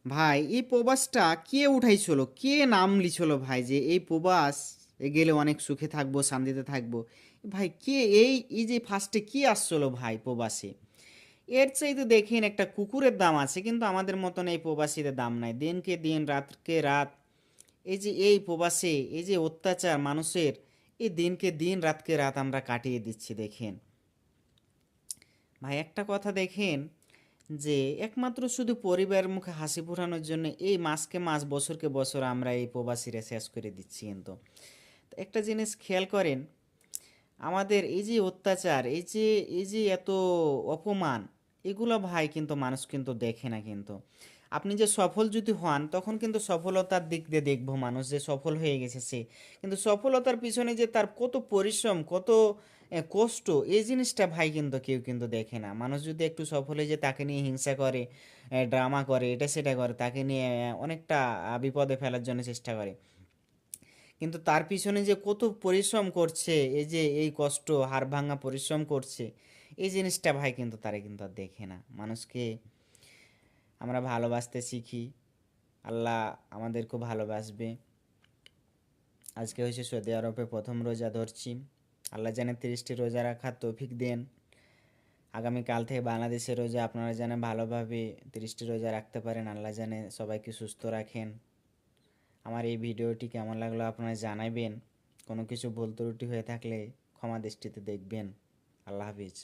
ভাই এই প্রবাসটা কে উঠাইছিল, কে নাম লিছিল ভাই যে এই প্রবাস গেলে অনেক সুখে থাকবো, শান্তিতে থাকবো। ভাই কে এই যে ফার্স্টে কি আসছিল ভাই প্রবাসে? এর চাইতে দেখেন একটা কুকুরের দাম আছে, কিন্তু আমাদের মতন এই প্রবাসীদের দাম নাই। দিনকে দিন রাতকে রাত এই যে এই প্রবাসে এই যে অত্যাচার মানুষের, এই দিনকে দিন রাতকে রাত আমরা কাটিয়ে দিচ্ছি দেখেন। ভাই একটা কথা দেখেন, যে একমাত্র শুধু পরিবারের মুখে হাসি ফোটানোর জন্য এই মাসকে মাস বছরকে বছর আমরা এই প্রবাসীরা শেষ করে দিচ্ছি। কিন্তু তো একটা জিনিস খেয়াল করেন, আমাদের এই যে অত্যাচার, এই যে এত অপমান, এগুলো ভাই কিন্তু মানুষ কিন্তু দেখে না। কিন্তু আপনি যে সফল যদি হন তখন কিন্তু সফলতার দিক দিয়ে দেখবো মানুষ যে সফল হয়ে গেছে সে, কিন্তু সফলতার পিছনে যে তার কত পরিশ্রম, কত কষ্ট, এই জিনিসটা ভাই কিন্তু কেউ কিন্তু দেখে না। মানুষ যদি একটু সফল হয়ে যে তাকে নিয়ে হিংসা করে, ড্রামা করে, এটা সেটা করে, তাকে নিয়ে অনেকটা বিপদে ফেলার জন্য চেষ্টা করে। কিন্তু তার পিছনে যে কত পরিশ্রম করছে, এই যে এই কষ্ট হাড় ভাঙা পরিশ্রম করছে, এই জিনিসটা ভাই কিন্তু তারা কিন্তু আর দেখে না। মানুষকে আমরা ভালোবাসতে শিখি, আল্লাহ আমাদেরকেও ভালোবাসবে। আজকে হয়েছে সৌদি আরবে প্রথম রোজা ধরছি, আল্লাহ জানে 30টি রোজা রাখার তৌফিক দেন। আগামীকাল থেকে বাংলাদেশের রোজা, আপনারা জানে ভালোভাবে 30টি রোজা রাখতে পারেন। আল্লাহ জানে সবাইকে সুস্থ রাখেন। আমার এই ভিডিওটি কেমন লাগলো আপনারা জানাবেন। কোনো কিছু ভুল ত্রুটি হয়ে থাকলে ক্ষমা দৃষ্টিতে দেখবেন। আল্লাহ হাফিজ।